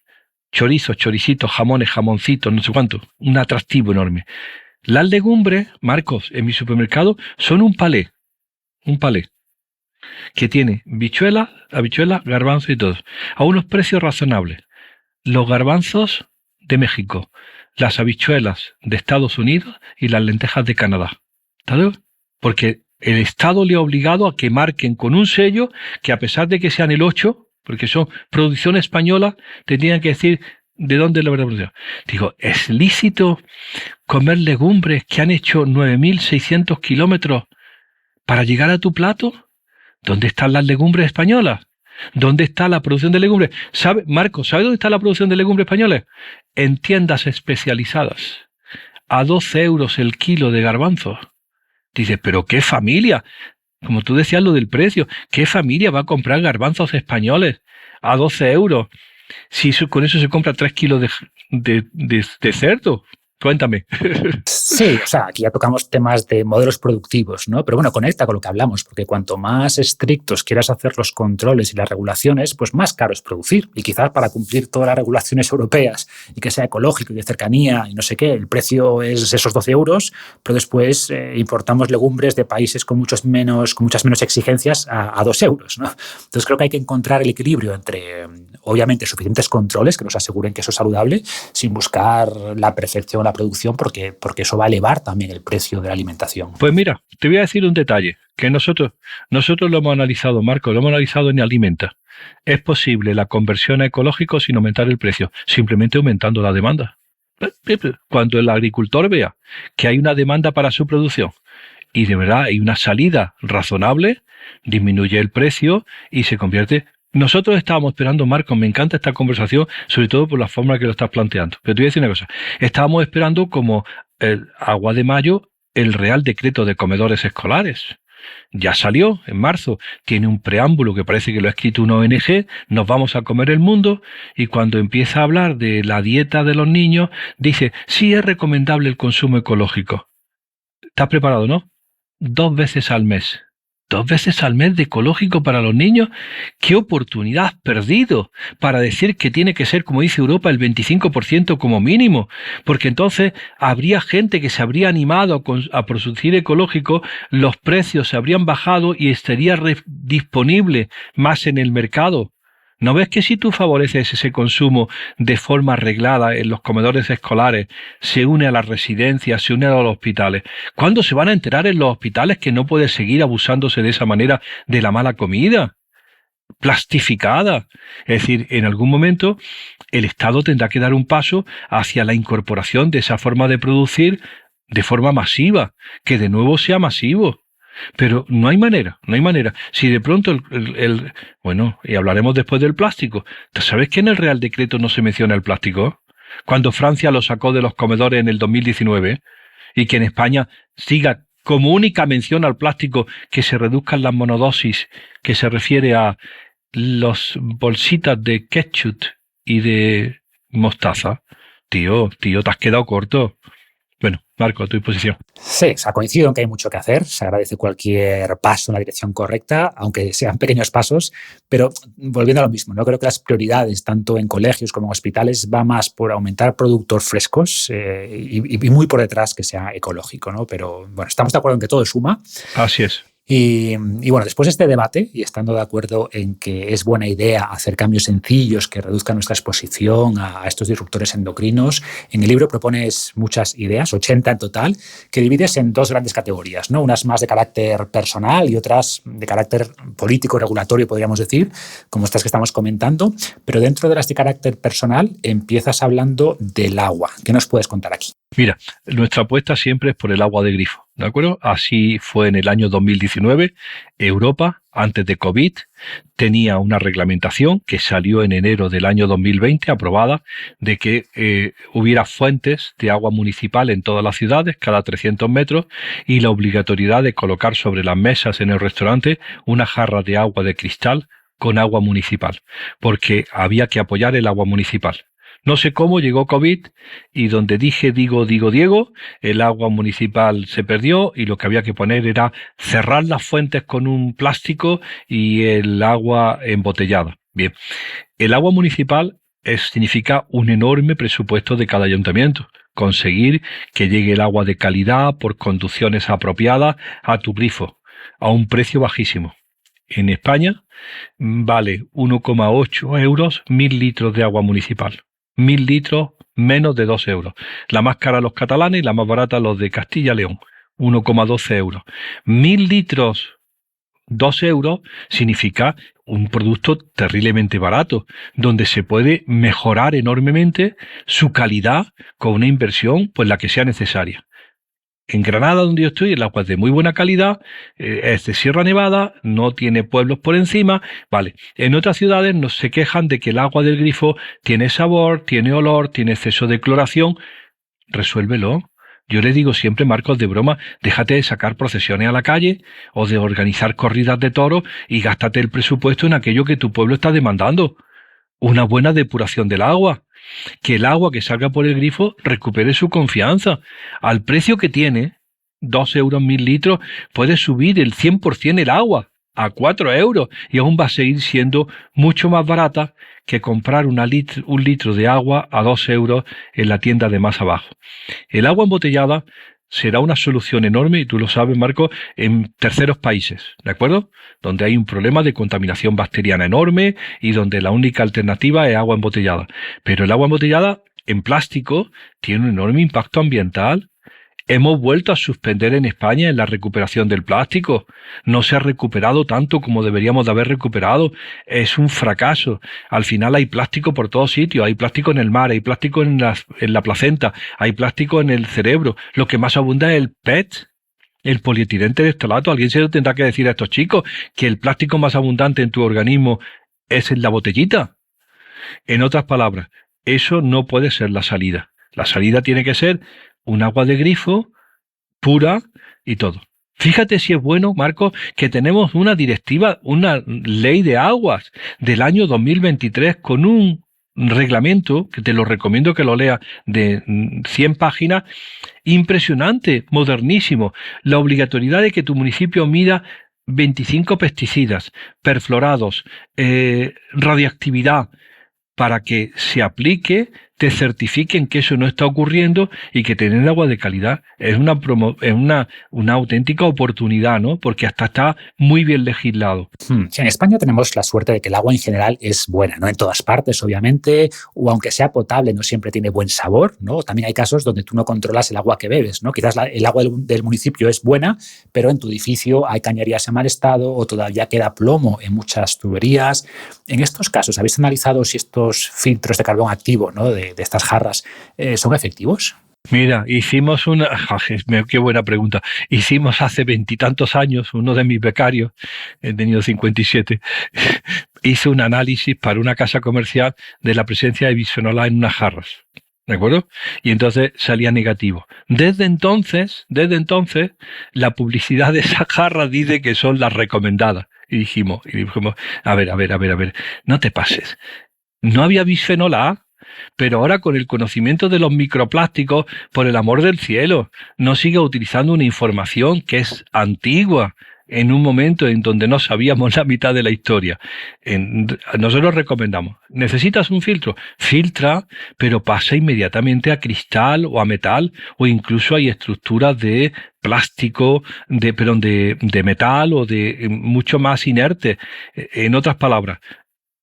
S2: Chorizos, choricitos, jamones, jamoncitos, no sé cuánto. Un atractivo enorme. Las legumbres, Marcos, en mi supermercado son un palé, que tiene habichuelas, garbanzos y todo, a unos precios razonables. Los garbanzos de México, las habichuelas de Estados Unidos y las lentejas de Canadá. ¿Sabes? Porque el Estado le ha obligado a que marquen con un sello que, a pesar de que sean el 8, porque son producción española, tenían que decir de dónde es la verdad producción. Digo, ¿es lícito comer legumbres que han hecho 9.600 kilómetros para llegar a tu plato? ¿Dónde están las legumbres españolas? ¿Dónde está la producción de legumbres? Marco, ¿sabe dónde está la producción de legumbres españolas? En tiendas especializadas. A 12 euros el kilo de garbanzos. Dices, ¿pero qué familia? Como tú decías lo del precio, ¿qué familia va a comprar garbanzos españoles a 12 euros? Si con eso se compra 3 kilos de cerdo. Cuéntame.
S1: Sí, o sea, aquí ya tocamos temas de modelos productivos, ¿no? Pero bueno, conecta con lo que hablamos, porque cuanto más estrictos quieras hacer los controles y las regulaciones, pues más caro es producir. Y quizás para cumplir todas las regulaciones europeas y que sea ecológico y de cercanía y no sé qué, el precio es esos 12 euros, pero después importamos legumbres de países con muchas menos exigencias a 2 euros, ¿no? Entonces creo que hay que encontrar el equilibrio entre, obviamente, suficientes controles que nos aseguren que eso es saludable, sin buscar la perfección la producción, porque eso va a elevar también el precio de la alimentación.
S2: Pues mira, te voy a decir un detalle, que nosotros lo hemos analizado, Marco, lo hemos analizado en Alimenta. Es posible la conversión a ecológico sin aumentar el precio, simplemente aumentando la demanda. Cuando el agricultor vea que hay una demanda para su producción y de verdad hay una salida razonable, disminuye el precio y se convierte. Nosotros estábamos esperando, Marco, me encanta esta conversación, sobre todo por la forma que lo estás planteando. Pero te voy a decir una cosa, estábamos esperando como agua de mayo el Real Decreto de Comedores Escolares. Ya salió en marzo, tiene un preámbulo que parece que lo ha escrito una ONG, nos vamos a comer el mundo, y cuando empieza a hablar de la dieta de los niños, dice, sí es recomendable el consumo ecológico. ¿Estás preparado, no? 2 veces al mes. 2 veces al mes de ecológico para los niños. ¡Qué oportunidad has perdido! Para decir que tiene que ser, como dice Europa, el 25% como mínimo. Porque entonces habría gente que se habría animado a producir ecológico, los precios se habrían bajado y estaría disponible más en el mercado. ¿No ves que si tú favoreces ese consumo de forma arreglada en los comedores escolares, se une a las residencias, se une a los hospitales? ¿Cuándo se van a enterar en los hospitales que no puede seguir abusándose de esa manera de la mala comida? Plastificada. Es decir, en algún momento el Estado tendrá que dar un paso hacia la incorporación de esa forma de producir de forma masiva, que de nuevo sea masivo. Pero no hay manera, no hay manera. Si de pronto bueno, y hablaremos después del plástico. ¿Sabes que en el Real Decreto no se menciona el plástico? Cuando Francia lo sacó de los comedores en el 2019 y que en España siga como única mención al plástico que se reduzcan las monodosis, que se refiere a los bolsitas de ketchup y de mostaza. Tío, te has quedado corto. Bueno, Marco, a tu disposición.
S1: Sí, o sea, coincido en que hay mucho que hacer. Se agradece cualquier paso en la dirección correcta, aunque sean pequeños pasos. Pero volviendo a lo mismo, ¿no? Creo que las prioridades, tanto en colegios como en hospitales, va más por aumentar productos frescos y muy por detrás que sea ecológico, ¿no? Pero bueno, estamos de acuerdo en que todo suma.
S2: Así es.
S1: Y bueno, después de este debate, y estando de acuerdo en que es buena idea hacer cambios sencillos que reduzcan nuestra exposición a estos disruptores endocrinos, en el libro propones muchas ideas, 80 en total, que divides en 2 grandes categorías, ¿no? Unas más de carácter personal y otras de carácter político, regulatorio, podríamos decir, como estas que estamos comentando. Pero dentro de las de carácter personal empiezas hablando del agua. ¿Qué nos puedes contar aquí?
S2: Mira, nuestra apuesta siempre es por el agua de grifo, ¿de acuerdo? Así fue en el año 2019. Europa, antes de COVID, tenía una reglamentación que salió en enero del año 2020, aprobada, de que hubiera fuentes de agua municipal en todas las ciudades, cada 300 metros, y la obligatoriedad de colocar sobre las mesas en el restaurante una jarra de agua de cristal con agua municipal, porque había que apoyar el agua municipal. No sé cómo llegó COVID y donde dije Diego, el agua municipal se perdió y lo que había que poner era cerrar las fuentes con un plástico y el agua embotellada. Bien, el agua municipal significa un enorme presupuesto de cada ayuntamiento. Conseguir que llegue el agua de calidad por conducciones apropiadas a tu grifo, a un precio bajísimo. En España vale 1,8 euros 1.000 litros de agua municipal. 1.000 litros, menos de 2 euros. La más cara los catalanes y la más barata los de Castilla-León, 1,12 euros. 1.000 litros, 2 euros, significa un producto terriblemente barato, donde se puede mejorar enormemente su calidad con una inversión, pues la que sea necesaria. En Granada, donde yo estoy, el agua es de muy buena calidad, es de Sierra Nevada, no tiene pueblos por encima, vale. En otras ciudades nos se quejan de que el agua del grifo tiene sabor, tiene olor, tiene exceso de cloración. Resuélvelo. Yo le digo siempre, Marcos, de broma, déjate de sacar procesiones a la calle o de organizar corridas de toros y gástate el presupuesto en aquello que tu pueblo está demandando. Una buena depuración del agua. Que el agua que salga por el grifo recupere su confianza. Al precio que tiene, 2 euros 1.000 litros, puede subir el 100% el agua a 4 euros y aún va a seguir siendo mucho más barata que comprar un litro de agua a 2 euros en la tienda de más abajo. El agua embotellada será una solución enorme, y tú lo sabes, Marco, en terceros países, ¿de acuerdo? Donde hay un problema de contaminación bacteriana enorme y donde la única alternativa es agua embotellada. Pero el agua embotellada en plástico tiene un enorme impacto ambiental. Hemos vuelto a suspender en España en la recuperación del plástico. No se ha recuperado tanto como deberíamos de haber recuperado. Es un fracaso. Al final hay plástico por todos sitios. Hay plástico en el mar, hay plástico en la placenta, hay plástico en el cerebro. Lo que más abunda es el PET, el polietileno tereftalato. Alguien se lo tendrá que decir a estos chicos que el plástico más abundante en tu organismo es en la botellita. En otras palabras, eso no puede ser la salida. La salida tiene que ser un agua de grifo, pura y todo. Fíjate si es bueno, Marcos, que tenemos una directiva, una ley de aguas del año 2023 con un reglamento, que te lo recomiendo que lo leas, de 100 páginas, impresionante, modernísimo. La obligatoriedad de que tu municipio mida 25 pesticidas, perfluorados, radiactividad, para que se aplique, te certifiquen que eso no está ocurriendo y que tener agua de calidad es una auténtica oportunidad, ¿no? Porque hasta está muy bien legislado.
S1: Sí, en España tenemos la suerte de que el agua en general es buena, no en todas partes, obviamente, o aunque sea potable, no siempre tiene buen sabor, ¿no? También hay casos donde tú no controlas el agua que bebes, ¿no? Quizás el agua del municipio es buena, pero en tu edificio hay cañerías en mal estado o todavía queda plomo en muchas tuberías. En estos casos, ¿habéis analizado si estos filtros de carbón activo, ¿no? de estas jarras son efectivos?
S2: Mira, hicimos qué buena pregunta. Hicimos hace 20 y tantos años, uno de mis becarios, he tenido 57, hizo un análisis para una casa comercial de la presencia de bisfenol A en unas jarras. ¿De acuerdo? Y entonces salía negativo. Desde entonces, la publicidad de esas jarras dice que son las recomendadas. Y dijimos, a ver, no te pases. No había bisfenol A, pero ahora con el conocimiento de los microplásticos, por el amor del cielo, no siga utilizando una información que es antigua en un momento en donde no sabíamos la mitad de la historia. Nosotros recomendamos, ¿necesitas un filtro? Filtra, pero pasa inmediatamente a cristal o a metal, o incluso hay estructuras de plástico, de metal o de mucho más inerte. En otras palabras,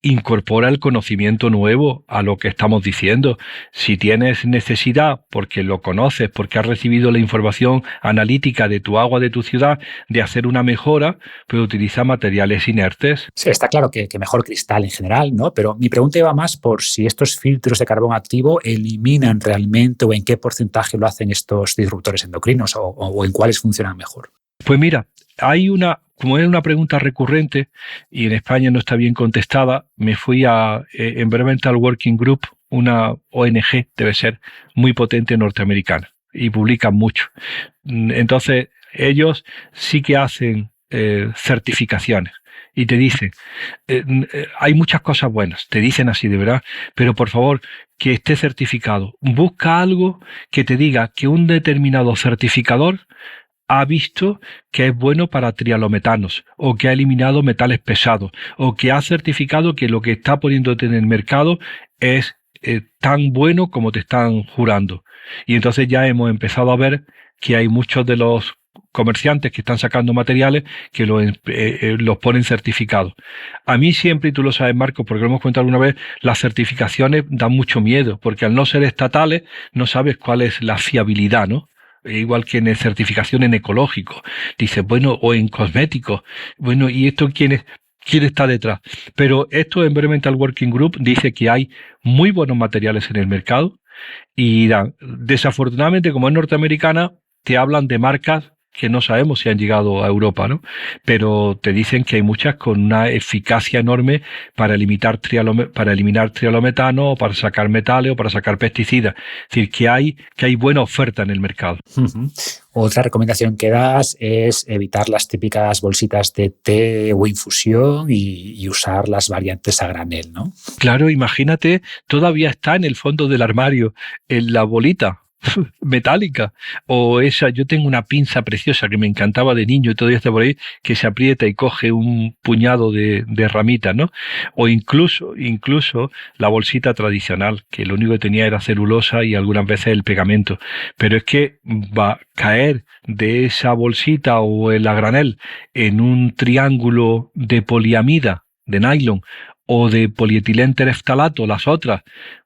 S2: incorpora el conocimiento nuevo a lo que estamos diciendo. Si tienes necesidad, porque lo conoces, porque has recibido la información analítica de tu agua de tu ciudad, de hacer una mejora, pues utiliza materiales inertes.
S1: Sí, está claro que mejor cristal en general, ¿no? Pero mi pregunta iba más por si estos filtros de carbón activo eliminan realmente o en qué porcentaje lo hacen estos disruptores endocrinos o en cuáles funcionan mejor.
S2: Pues mira, como es una pregunta recurrente y en España no está bien contestada, me fui a Environmental Working Group, una ONG, debe ser muy potente norteamericana, y publican mucho. Entonces, ellos sí que hacen certificaciones y te dicen, hay muchas cosas buenas, te dicen así de verdad, pero por favor, que esté certificado. Busca algo que te diga que un determinado certificador ha visto que es bueno para trialometanos, o que ha eliminado metales pesados, o que ha certificado que lo que está poniéndote en el mercado es tan bueno como te están jurando. Y entonces ya hemos empezado a ver que hay muchos de los comerciantes que están sacando materiales que los ponen certificados. A mí siempre, y tú lo sabes, Marco, porque lo hemos contado alguna vez, las certificaciones dan mucho miedo, porque al no ser estatales no sabes cuál es la fiabilidad, ¿no? Igual que en certificación en ecológico, dice, bueno, o en cosméticos, bueno, ¿y esto quién está detrás? Pero esto Environmental Working Group dice que hay muy buenos materiales en el mercado y desafortunadamente, como es norteamericana, te hablan de marcas que no sabemos si han llegado a Europa, ¿no? Pero te dicen que hay muchas con una eficacia enorme para eliminar trialometano, o para sacar metales, o para sacar pesticidas. Es decir, que hay buena oferta en el mercado.
S1: Uh-huh. Otra recomendación que das es evitar las típicas bolsitas de té o infusión y usar las variantes a granel, ¿no?
S2: Claro, imagínate, todavía está en el fondo del armario, en la bolita metálica, o esa, yo tengo una pinza preciosa que me encantaba de niño y todavía está por ahí, que se aprieta y coge un puñado de ramitas, ¿no? O incluso la bolsita tradicional, que lo único que tenía era celulosa y algunas veces el pegamento, pero es que va a caer de esa bolsita o el a granel en un triángulo de poliamida, de nylon, o de polietilén tereftalato, las otras,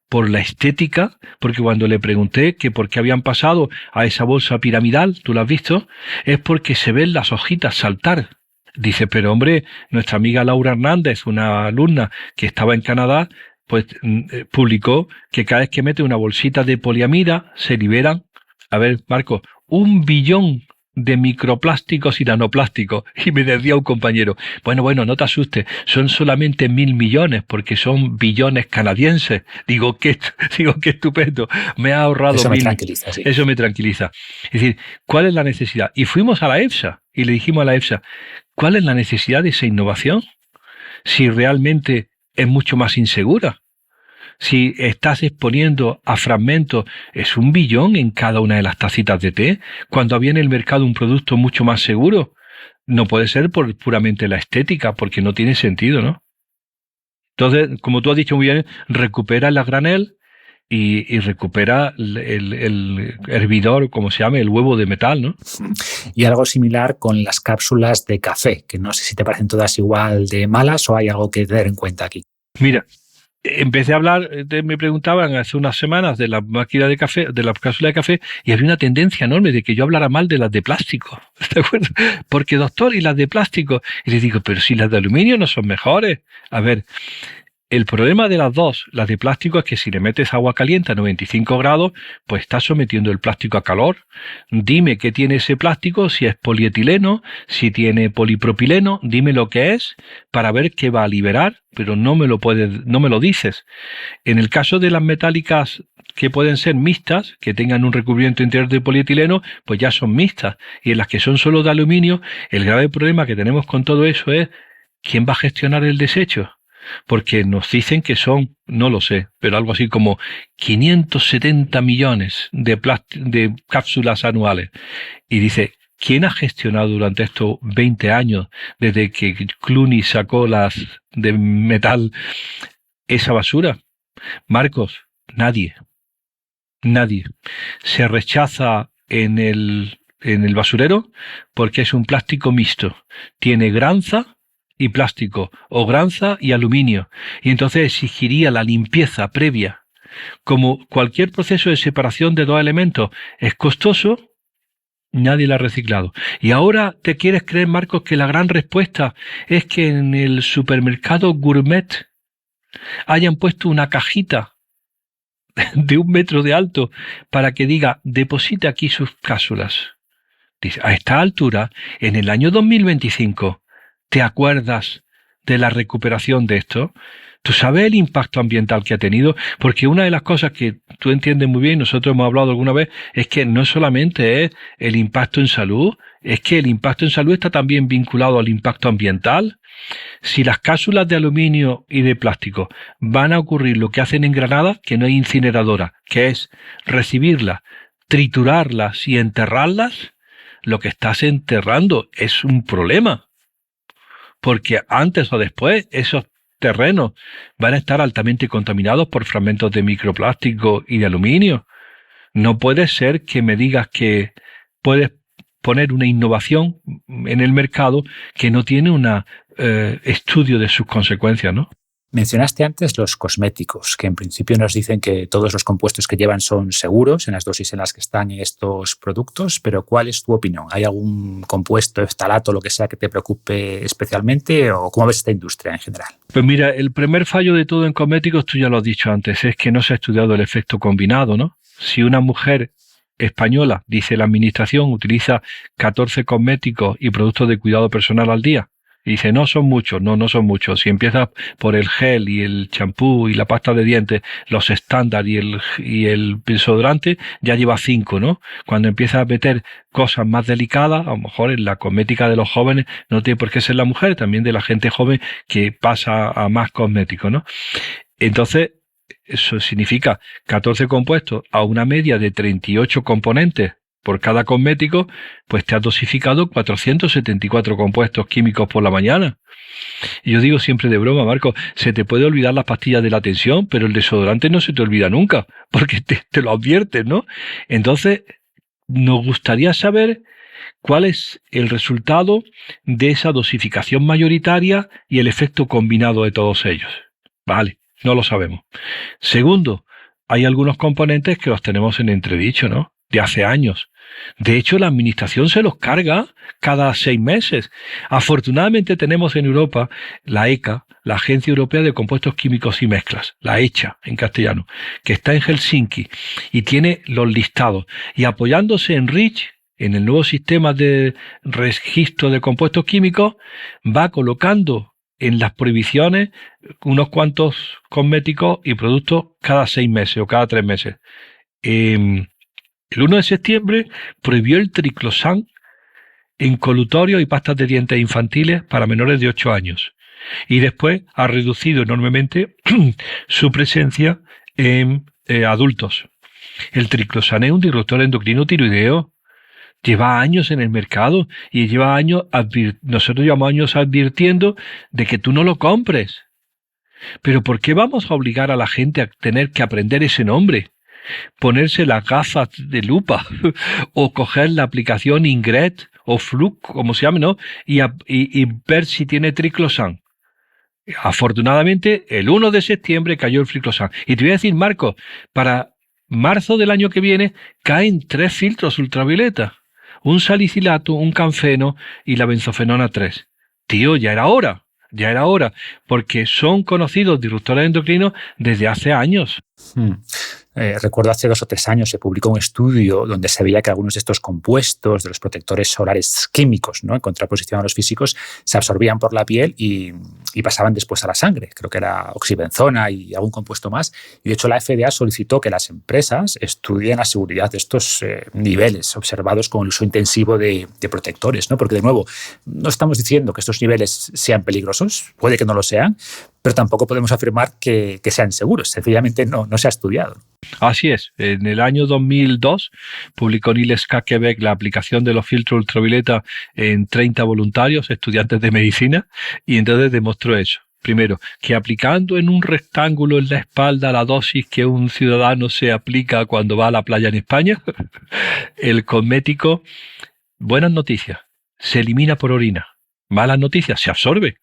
S2: por la estética, porque cuando le pregunté que por qué habían pasado a esa bolsa piramidal, ¿tú la has visto? Es porque se ven las hojitas saltar. Dice, pero hombre, nuestra amiga Laura Hernández, una alumna que estaba en Canadá, pues publicó que cada vez que mete una bolsita de poliamida se liberan, a ver, Marco, 1 billón de microplásticos y nanoplásticos. Y me decía un compañero, bueno, no te asustes, son solamente 1.000 millones, porque son billones canadienses. Digo, qué estupendo, me ha ahorrado
S1: Eso
S2: 1.000.
S1: Me tranquiliza, sí.
S2: Eso me tranquiliza. Es decir, ¿cuál es la necesidad? Y fuimos a la EFSA y le dijimos a la EFSA, ¿cuál es la necesidad de esa innovación? Si realmente es mucho más insegura. Si estás exponiendo a fragmentos, es 1 billón en cada una de las tacitas de té, cuando había en el mercado un producto mucho más seguro. No puede ser por puramente la estética, porque no tiene sentido, ¿no? Entonces, como tú has dicho muy bien, recupera la granel y recupera el hervidor, como se llame, el huevo de metal, ¿no?
S1: Y algo similar con las cápsulas de café, que no sé si te parecen todas igual de malas o hay algo que tener en cuenta aquí.
S2: Mira, empecé a hablar, me preguntaban hace unas semanas de la máquina de café, de la cápsula de café, y había una tendencia enorme de que yo hablara mal de las de plástico, ¿de acuerdo? Porque doctor, ¿y las de plástico? Y les digo, pero si las de aluminio no son mejores. A ver, el problema de las dos, las de plástico, es que si le metes agua caliente a 95 grados, pues estás sometiendo el plástico a calor. Dime qué tiene ese plástico, si es polietileno, si tiene polipropileno, dime lo que es para ver qué va a liberar, pero no me lo dices. En el caso de las metálicas que pueden ser mixtas, que tengan un recubrimiento interior de polietileno, pues ya son mixtas. Y en las que son solo de aluminio, el grave problema que tenemos con todo eso es ¿quién va a gestionar el desecho? Porque nos dicen que son, no lo sé, pero algo así como 570 millones de cápsulas anuales. Y dice, ¿quién ha gestionado durante estos 20 años, desde que Clooney sacó las de metal, esa basura? Marcos, nadie. Nadie. Se rechaza en el basurero porque es un plástico mixto. Tiene granza y plástico, o granza y aluminio, y entonces exigiría la limpieza previa. Como cualquier proceso de separación de dos elementos es costoso, nadie la ha reciclado. Y ahora te quieres creer, Marcos, que la gran respuesta es que en el supermercado gourmet hayan puesto una cajita de 1 metro de alto para que diga, deposite aquí sus cápsulas. Dice, a esta altura, en el año 2025, ¿te acuerdas de la recuperación de esto? ¿Tú sabes el impacto ambiental que ha tenido? Porque una de las cosas que tú entiendes muy bien, nosotros hemos hablado alguna vez, es que no solamente es el impacto en salud, es que el impacto en salud está también vinculado al impacto ambiental. Si las cápsulas de aluminio y de plástico van a ocurrir lo que hacen en Granada, que no hay incineradora, que es recibirlas, triturarlas y enterrarlas, lo que estás enterrando es un problema. Porque antes o después esos terrenos van a estar altamente contaminados por fragmentos de microplástico y de aluminio. No puede ser que me digas que puedes poner una innovación en el mercado que no tiene un estudio de sus consecuencias, ¿no?
S1: Mencionaste antes los cosméticos, que en principio nos dicen que todos los compuestos que llevan son seguros en las dosis en las que están estos productos, pero ¿cuál es tu opinión? ¿Hay algún compuesto, ftalato, lo que sea, que te preocupe especialmente o cómo ves esta industria en general?
S2: Pues mira, el primer fallo de todo en cosméticos, tú ya lo has dicho antes, es que no se ha estudiado el efecto combinado, ¿no? Si una mujer española, dice la administración, utiliza 14 cosméticos y productos de cuidado personal al día, y dice, no son muchos, no son muchos. Si empiezas por el gel y el champú y la pasta de dientes, los estándar y el desodorante, ya lleva 5, ¿no? Cuando empiezas a meter cosas más delicadas, a lo mejor en la cosmética de los jóvenes, no tiene por qué ser la mujer, también de la gente joven que pasa a más cosméticos, ¿no? Entonces, eso significa 14 compuestos a una media de 38 componentes por cada cosmético, pues te has dosificado 474 compuestos químicos por la mañana. Y yo digo siempre de broma, Marco, se te puede olvidar las pastillas de la tensión, pero el desodorante no se te olvida nunca, porque te lo adviertes, ¿no? Entonces, nos gustaría saber cuál es el resultado de esa dosificación mayoritaria y el efecto combinado de todos ellos. Vale, no lo sabemos. Segundo, hay algunos componentes que los tenemos en entredicho, ¿no? De hace años. De hecho, la administración se los carga cada 6 meses. Afortunadamente tenemos en Europa la ECA, la Agencia Europea de Compuestos Químicos y Mezclas, la ECHA en castellano, que está en Helsinki y tiene los listados. Y apoyándose en REACH, en el nuevo sistema de registro de compuestos químicos, va colocando en las prohibiciones unos cuantos cosméticos y productos cada 6 meses o cada 3 meses. El 1 de septiembre prohibió el triclosan en colutorios y pastas de dientes infantiles para menores de 8 años. Y después ha reducido enormemente su presencia en adultos. El triclosan es un disruptor endocrino tiroideo. Lleva años en el mercado y lleva años nosotros llevamos años advirtiendo de que tú no lo compres. Pero ¿por qué vamos a obligar a la gente a tener que aprender ese nombre? Ponerse las gafas de lupa o coger la aplicación Ingret o Fluke, como se llame, ¿no? Y ver si tiene triclosan. Afortunadamente, el 1 de septiembre cayó el triclosan. Y te voy a decir, Marcos, para marzo del año que viene caen 3 filtros ultravioleta. Un salicilato, un canfeno y la benzofenona 3. Tío, ya era hora, porque son conocidos disruptores endocrinos desde hace años.
S1: Recuerdo hace 2 o 3 años se publicó un estudio donde se veía que algunos de estos compuestos, de los protectores solares químicos, ¿no?, en contraposición a los físicos, se absorbían por la piel y pasaban después a la sangre. Creo que era oxibenzona y algún compuesto más. Y de hecho la FDA solicitó que las empresas estudien la seguridad de estos niveles observados con el uso intensivo de protectores, ¿no? Porque, de nuevo, no estamos diciendo que estos niveles sean peligrosos, puede que no lo sean, pero tampoco podemos afirmar que sean seguros. Sencillamente no se ha estudiado.
S2: Así es. En el año 2002 publicó Nileska Quebec la aplicación de los filtros ultravioleta en 30 voluntarios, estudiantes de medicina, y entonces demostró eso. Primero, que aplicando en un rectángulo en la espalda la dosis que un ciudadano se aplica cuando va a la playa en España, el cosmético, buenas noticias, se elimina por orina. Malas noticias, se absorbe.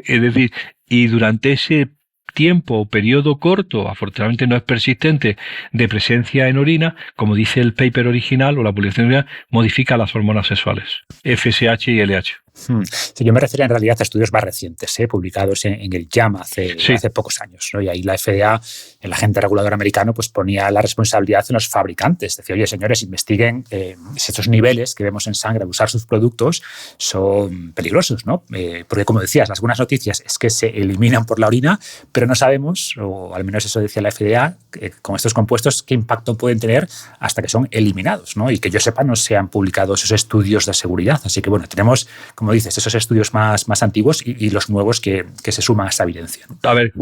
S2: Es decir, y durante ese tiempo o periodo corto, afortunadamente no es persistente, de presencia en orina, como dice el paper original o la publicación original, modifica las hormonas sexuales, FSH y LH.
S1: Sí, yo me refiero en realidad a estudios más recientes, publicados en el JAMA hace pocos años, ¿no? Y ahí la FDA, el agente regulador americano, pues ponía la responsabilidad en los fabricantes. Decía, oye, señores, investiguen si estos niveles que vemos en sangre al usar sus productos son peligrosos, ¿no? Porque, como decías, las buenas noticias es que se eliminan por la orina, pero no sabemos, o al menos eso decía la FDA, con estos compuestos qué impacto pueden tener hasta que son eliminados, ¿no? Y que yo sepa no se han publicado esos estudios de seguridad. Así que, bueno, tenemos, como dices, esos estudios más antiguos y los nuevos que se suman a esta evidencia, ¿no?
S2: A ver, te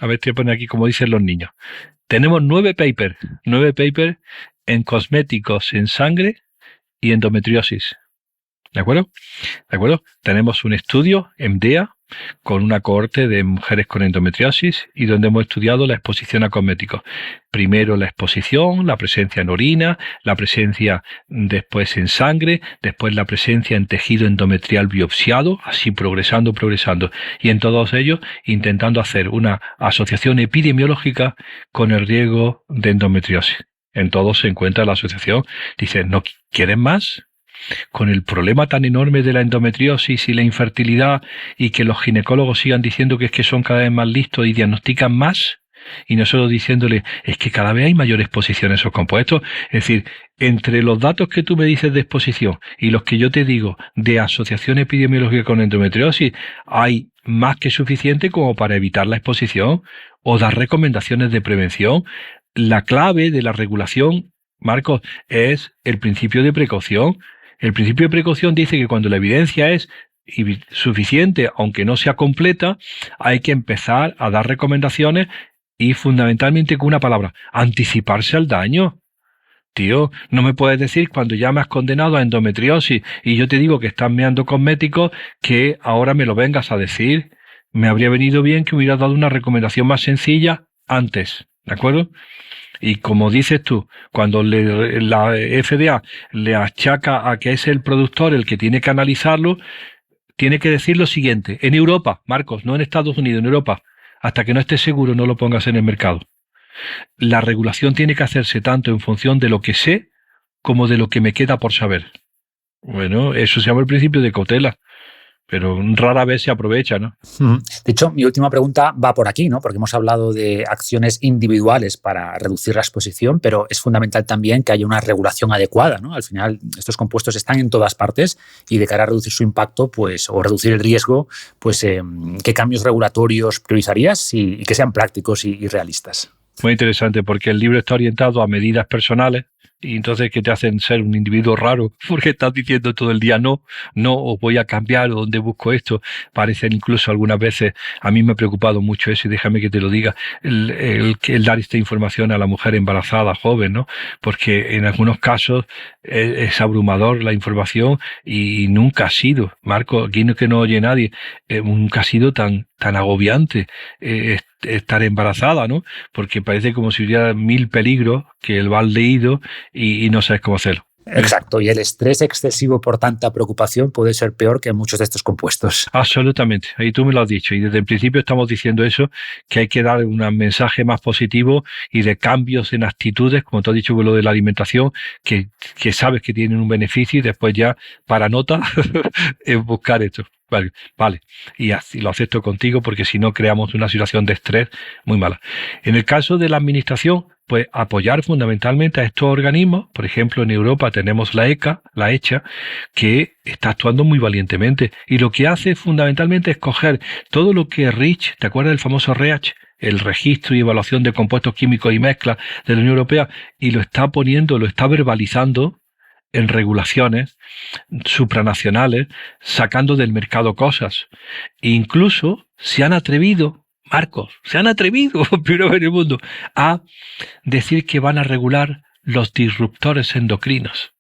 S2: voy a poner aquí como dicen los niños. Tenemos 9 papers en cosméticos, en sangre y endometriosis. ¿De acuerdo? Tenemos un estudio, MDEA, con una cohorte de mujeres con endometriosis y donde hemos estudiado la exposición a cosméticos. Primero la exposición, la presencia en orina, la presencia después en sangre, después la presencia en tejido endometrial biopsiado, así progresando. Y en todos ellos intentando hacer una asociación epidemiológica con el riesgo de endometriosis. En todos se encuentra la asociación. Dice, ¿no quieren más? Con el problema tan enorme de la endometriosis y la infertilidad y que los ginecólogos sigan diciendo que es que son cada vez más listos y diagnostican más, y nosotros diciéndole es que cada vez hay mayor exposición a esos compuestos. Es decir, entre los datos que tú me dices de exposición y los que yo te digo de asociación epidemiológica con endometriosis, hay más que suficiente como para evitar la exposición o dar recomendaciones de prevención. La clave de la regulación, Marcos, es el principio de precaución. El principio de precaución dice que cuando la evidencia es suficiente, aunque no sea completa, hay que empezar a dar recomendaciones y fundamentalmente con una palabra, anticiparse al daño. Tío, no me puedes decir cuando ya me has condenado a endometriosis y yo te digo que estás meando cosméticos que ahora me lo vengas a decir. Me habría venido bien que hubieras dado una recomendación más sencilla antes, ¿de acuerdo? Y como dices tú, cuando la FDA le achaca a que es el productor el que tiene que analizarlo, tiene que decir lo siguiente. En Europa, Marcos, no en Estados Unidos, en Europa, hasta que no estés seguro no lo pongas en el mercado. La regulación tiene que hacerse tanto en función de lo que sé como de lo que me queda por saber. Bueno, eso se llama el principio de cautela. Pero rara vez se aprovecha, ¿no?
S1: De hecho, mi última pregunta va por aquí, ¿no? Porque hemos hablado de acciones individuales para reducir la exposición, pero es fundamental también que haya una regulación adecuada, ¿no? Al final, estos compuestos están en todas partes y de cara a reducir su impacto, pues, o reducir el riesgo, pues, ¿qué cambios regulatorios priorizarías y que sean prácticos y realistas?
S2: Muy interesante, porque el libro está orientado a medidas personales, y entonces que te hacen ser un individuo raro, porque estás diciendo todo el día no, o voy a cambiar, o dónde busco esto. Parecen incluso algunas veces, a mí me ha preocupado mucho eso, y déjame que te lo diga, el dar esta información a la mujer embarazada, joven, ¿no? Porque en algunos casos es abrumador la información y nunca ha sido, Marco, aquí no es que no oye nadie, nunca ha sido tan agobiante estar embarazada, ¿no? Porque parece como si hubiera 1000 peligros que el has leído y no sabes cómo hacerlo.
S1: Exacto, y el estrés excesivo por tanta preocupación puede ser peor que muchos de estos compuestos.
S2: Absolutamente, ahí tú me lo has dicho, y desde el principio estamos diciendo eso, que hay que dar un mensaje más positivo y de cambios en actitudes, como tú has dicho con lo de la alimentación, que sabes que tienen un beneficio, y después ya para nota es buscar esto. Vale, y así lo acepto contigo, porque si no creamos una situación de estrés muy mala. En el caso de la administración, pues apoyar fundamentalmente a estos organismos. Por ejemplo, en Europa tenemos la ECHA, que está actuando muy valientemente, y lo que hace fundamentalmente es coger todo lo que REACH, ¿te acuerdas del famoso REACH? El registro y evaluación de compuestos químicos y mezclas de la Unión Europea, y lo está verbalizando en regulaciones supranacionales, sacando del mercado cosas. E incluso se han atrevido, Marcos, primero en el mundo, a decir que van a regular los disruptores endocrinos.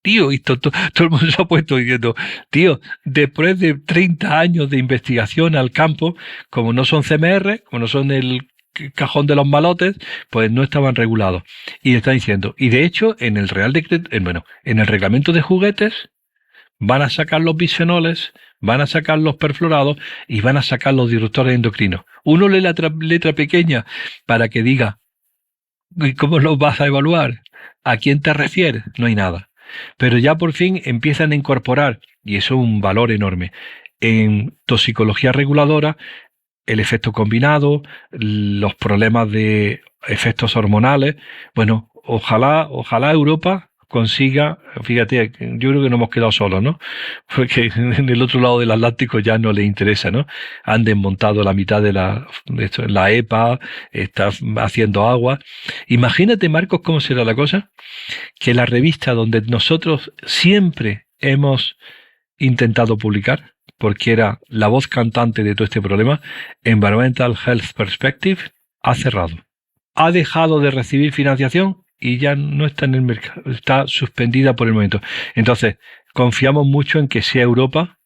S2: Tío, y todo el mundo se ha puesto diciendo, tío, después de 30 años de investigación al campo, como no son CMR, como no son el cajón de los malotes, pues no estaban regulados. Y le están diciendo, y de hecho, en el Real Decreto, en el reglamento de juguetes, van a sacar los bisfenoles, van a sacar los perfluorados y van a sacar los disruptores endocrinos. Uno lee la letra pequeña para que diga, ¿y cómo los vas a evaluar? ¿A quién te refieres? No hay nada. Pero ya por fin empiezan a incorporar, y eso es un valor enorme, en toxicología reguladora, el efecto combinado, los problemas de efectos hormonales. Bueno, ojalá Europa consiga, fíjate, yo creo que no hemos quedado solos, ¿no? Porque en el otro lado del Atlántico ya no le interesa, ¿no? Han desmontado la mitad de la EPA, está haciendo agua. Imagínate, Marcos, cómo será la cosa, que la revista donde nosotros siempre hemos intentado publicar, porque era la voz cantante de todo este problema, Environmental Health Perspective, ha cerrado. Ha dejado de recibir financiación y ya no está en el mercado, está suspendida por el momento. Entonces, confiamos mucho en que sea Europa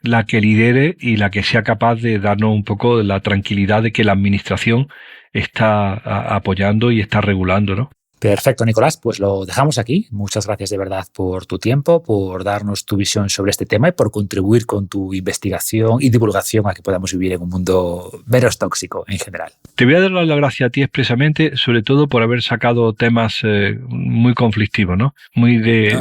S2: la que lidere y la que sea capaz de darnos un poco la tranquilidad de que la administración está apoyando y está regulando, ¿no?
S1: Perfecto, Nicolás, pues lo dejamos aquí. Muchas gracias de verdad por tu tiempo, por darnos tu visión sobre este tema y por contribuir con tu investigación y divulgación a que podamos vivir en un mundo menos tóxico en general.
S2: Te voy a dar las gracias a ti expresamente, sobre todo por haber sacado temas muy conflictivos, ¿no?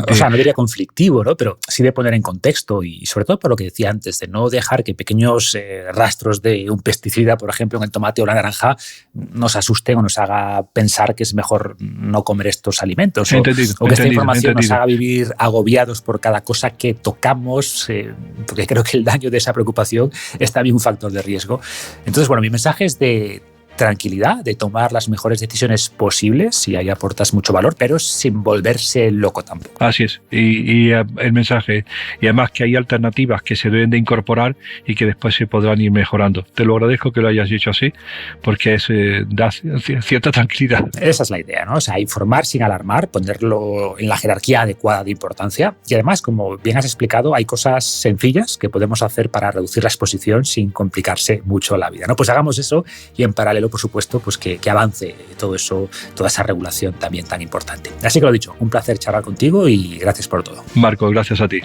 S1: O sea, no diría conflictivo, ¿no? Pero sí de poner en contexto y sobre todo por lo que decía antes, de no dejar que pequeños rastros de un pesticida, por ejemplo, en el tomate o la naranja, nos asusten o nos haga pensar que es mejor no comer estos alimentos o que esta información nos haga vivir agobiados por cada cosa que tocamos, porque creo que el daño de esa preocupación es también un factor de riesgo. Entonces, bueno, mi mensaje es de tranquilidad, de tomar las mejores decisiones posibles, y ahí aportas mucho valor, pero sin volverse loco tampoco.
S2: Así es, y el mensaje, y además que hay alternativas que se deben de incorporar y que después se podrán ir mejorando. Te lo agradezco que lo hayas dicho así, porque da cierta tranquilidad.
S1: Esa es la idea, ¿no? O sea, informar sin alarmar, ponerlo en la jerarquía adecuada de importancia, y además, como bien has explicado, hay cosas sencillas que podemos hacer para reducir la exposición sin complicarse mucho la vida, ¿no? Pues hagamos eso, y en paralelo, por supuesto, pues que avance todo eso, toda esa regulación también tan importante. Así que lo dicho, un placer charlar contigo y gracias por todo.
S2: Marco, gracias a ti.